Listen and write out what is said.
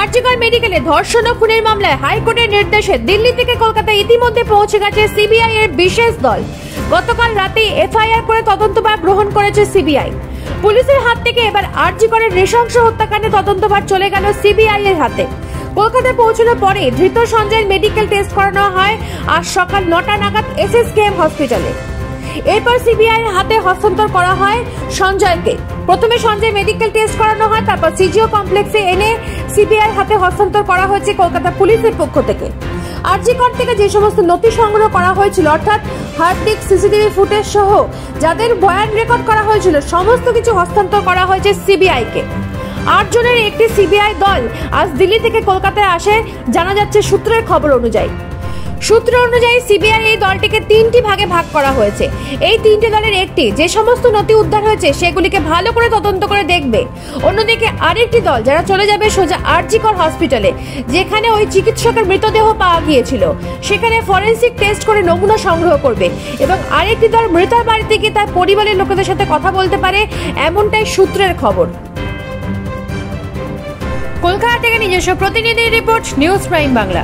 আরজিকর মেডিকেলে ধর্ষণ ও খুনের মামলায় হাইকোর্টের নির্দেশে দিল্লি থেকে কলকাতায় ইতিমধ্যে পৌঁছে গেছে সিবিআই এর বিশেষ দল। গতকাল রাতে এফআইআর করে তদন্তভার গ্রহণ করেছে সিবিআই। পুলিশের হাত থেকে এবার আরজিকরের নৃশংস হত্যাকাণ্ডে তদন্তভার চলে গেল সিবিআই এর হাতে। কলকাতায় পৌঁছানোর পরে ধৃত সঞ্জয়ের মেডিকেল টেস্ট করানো হয় আজ সকাল 9টা নাগাদ এসএসকেএম হসপিটালে। এরপর সিবিআই এর হাতে হস্তান্তর করা হয় সঞ্জয়কে। প্রথমে সঞ্জয় মেডিকেল টেস্ট করানো হয়, তারপর সিজিও কমপ্লেক্সে এনে সিবিআই হাতে হস্তান্তর করা হয়েছে কলকাতা পুলিশের পক্ষ থেকে। আরজিকর থেকে যে সমস্ত নথি সংগ্রহ করা হয়েছিল, অর্থাৎ হার্ড ডিস্ক, সিসিটিভি ফুটেজ সহ যাদের বয়ান রেকর্ড করা হয়েছিল, সমস্ত কিছু হস্তান্তর করা হয়েছে সিবিআই কে। 8 জনের একটি সিবিআই দল আজ দিল্লি থেকে কলকাতায় আসে, জানা যাচ্ছে সূত্রের খবর অনুযায়ী। সূত্র অনুযায়ী সিবিআই এই দলটিকে 3টি ভাগে ভাগ করা হয়েছে। এই 3টে দলের একটি যে সমস্ত নথি উদ্ধার হয়েছে সেগুলিকে ভালো করে তদন্ত করে দেখবে। অন্যদিকে আরেকটি দল যারা চলে যাবে সোজা আরজিকর হসপিটালে, যেখানে ওই চিকিৎসকের মৃতদেহ পাওয়া গিয়েছিল, সেখানে ফরেনসিক টেস্ট করে নমুনা সংগ্রহ করবে এবং আরেকটি দল মৃতার বাড়িতে গিয়ে তার পরিবারের লোকেদের সাথে কথা বলতে পারে, এমনটাই সূত্রের খবর। কলকাতা থেকে নিজস্ব প্রতিনিধি রিপোর্ট, নিউজ প্রাইম বাংলা।